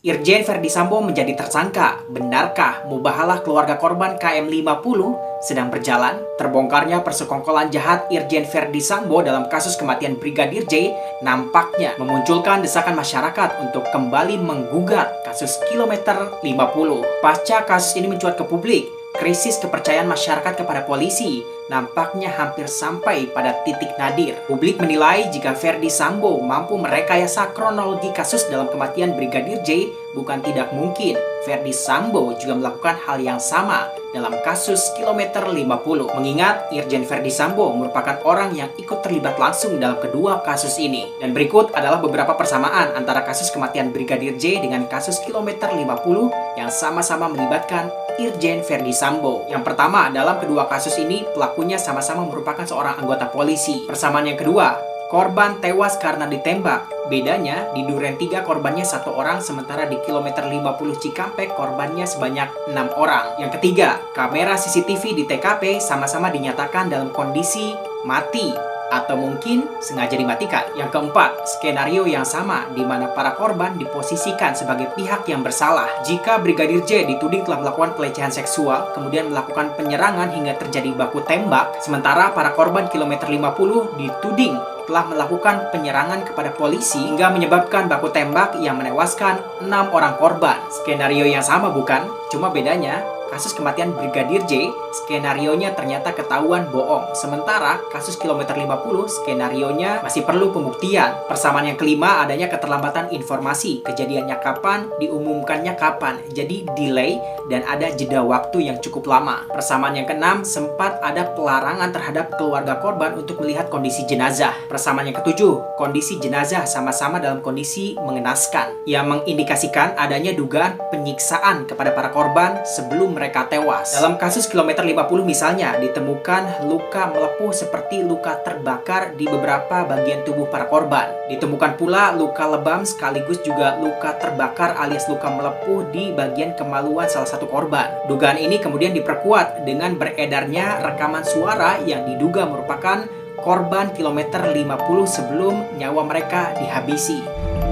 Irjen Ferdy Sambo menjadi tersangka. Benarkah mubahalah keluarga korban KM50 sedang berjalan? Terbongkarnya persekongkolan jahat Irjen Ferdy Sambo dalam kasus kematian Brigadir J nampaknya memunculkan desakan masyarakat untuk kembali menggugat kasus kilometer 50. Pasca kasus ini mencuat ke publik, krisis kepercayaan masyarakat kepada polisi nampaknya hampir sampai pada titik nadir. Publik menilai jika Ferdy Sambo mampu merekayasa kronologi kasus dalam kematian Brigadir J, bukan tidak mungkin Ferdy Sambo juga melakukan hal yang sama dalam kasus kilometer 50. Mengingat Irjen Ferdy Sambo merupakan orang yang ikut terlibat langsung dalam kedua kasus ini. Dan berikut adalah beberapa persamaan antara kasus kematian Brigadir J dengan kasus kilometer 50 yang sama-sama melibatkan Irjen Ferdy Sambo. Yang pertama, dalam kedua kasus ini pelakunya sama-sama merupakan seorang anggota polisi. Persamaan yang kedua, korban tewas karena ditembak. Bedanya, di Duren 3 korbannya 1 orang, sementara di kilometer 50 Cikampek korbannya sebanyak 6 orang. Yang ketiga, kamera CCTV di TKP sama-sama dinyatakan dalam kondisi mati atau mungkin sengaja dimatikan. Yang keempat, skenario yang sama di mana para korban diposisikan sebagai pihak yang bersalah. Jika Brigadir J dituding telah melakukan pelecehan seksual, kemudian melakukan penyerangan hingga terjadi baku tembak, sementara para korban kilometer 50 dituding telah melakukan penyerangan kepada polisi hingga menyebabkan baku tembak yang menewaskan 6 orang korban. Skenario yang sama bukan? Cuma bedanya, kasus kematian Brigadir J, skenarionya ternyata ketahuan bohong. Sementara kasus kilometer 50, skenarionya masih perlu pembuktian. Persamaan yang kelima, adanya keterlambatan informasi. Kejadiannya kapan, diumumkannya kapan. Jadi delay dan ada jeda waktu yang cukup lama. Persamaan yang keenam, sempat ada pelarangan terhadap keluarga korban untuk melihat kondisi jenazah. Persamaan yang ketujuh, kondisi jenazah sama-sama dalam kondisi mengenaskan, yang mengindikasikan adanya dugaan penyiksaan kepada para korban sebelum mereka tewas. Dalam kasus kilometer 50 misalnya, ditemukan luka melepuh seperti luka terbakar di beberapa bagian tubuh para korban. Ditemukan pula luka lebam sekaligus juga luka terbakar alias luka melepuh di bagian kemaluan salah satu korban. Dugaan ini kemudian diperkuat dengan beredarnya rekaman suara yang diduga merupakan korban kilometer 50 sebelum nyawa mereka dihabisi.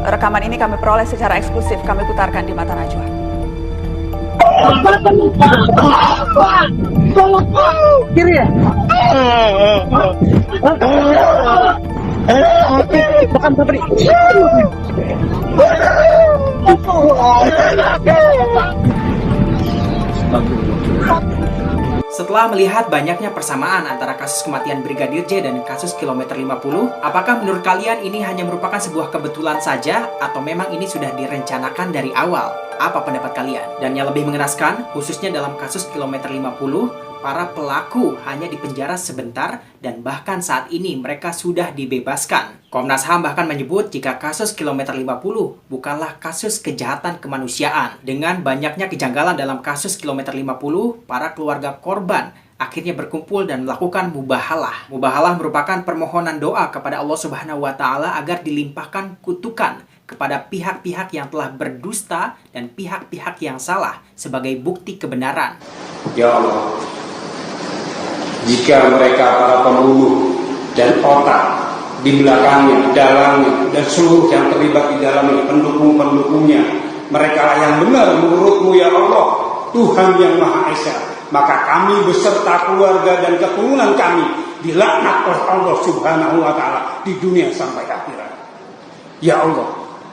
Rekaman ini kami peroleh secara eksklusif, kami putarkan di Mata Najwa. Kiri ya? Bukan Fabri. Setelah melihat banyaknya persamaan antara kasus kematian Brigadir J dan kasus kilometer 50, apakah menurut kalian ini hanya merupakan sebuah kebetulan saja atau memang ini sudah direncanakan dari awal? Apa pendapat kalian? Dan yang lebih mengenaskan, khususnya dalam kasus kilometer 50, para pelaku hanya dipenjara sebentar dan bahkan saat ini mereka sudah dibebaskan. Komnas HAM bahkan menyebut jika kasus kilometer 50 bukanlah kasus kejahatan kemanusiaan. Dengan banyaknya kejanggalan dalam kasus kilometer 50, para keluarga korban akhirnya berkumpul dan melakukan mubahalah. Mubahalah merupakan permohonan doa kepada Allah Subhanahu wa Ta'ala agar dilimpahkan kutukan kepada pihak-pihak yang telah berdusta dan pihak-pihak yang salah sebagai bukti kebenaran. Ya Allah, jika mereka para pembunuh dan otak di belakangnya, di dalamnya, dan seluruh yang terlibat di dalamnya, pendukung-pendukungnya, mereka yang benar menurut-Mu ya Allah, Tuhan yang Maha Esa, maka kami beserta keluarga dan keturunan kami dilaknat oleh Allah Subhanahu wa Ta'ala di dunia sampai akhirat. Ya Allah,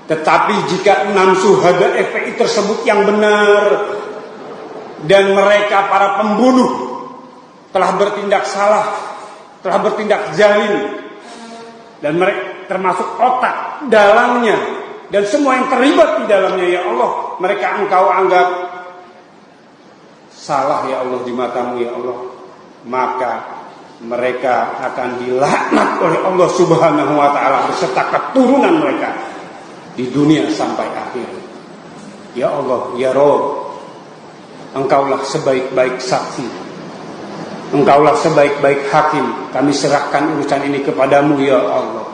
tetapi jika 6 syuhada FPI tersebut yang benar dan mereka para pembunuh telah bertindak salah, telah bertindak zalim, dan mereka termasuk otak, dalangnya, dan semua yang terlibat di dalamnya, ya Allah, mereka Engkau anggap salah ya Allah di mata-Mu ya Allah, maka mereka akan dilaknat oleh Allah Subhanahu wa Ta'ala beserta keturunan mereka di dunia sampai akhir. Ya Allah, ya Rabb, Engkaulah sebaik-baik saksi, Engkaulah sebaik-baik hakim. Kami serahkan urusan ini kepadamu ya Allah.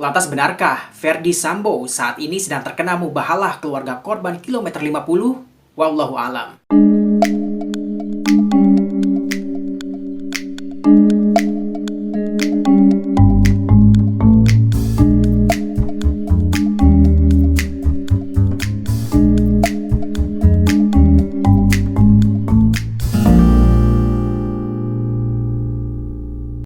Lantas benarkah Ferdy Sambo saat ini sedang terkena mubahalah keluarga korban kilometer 50? Wallahu alam.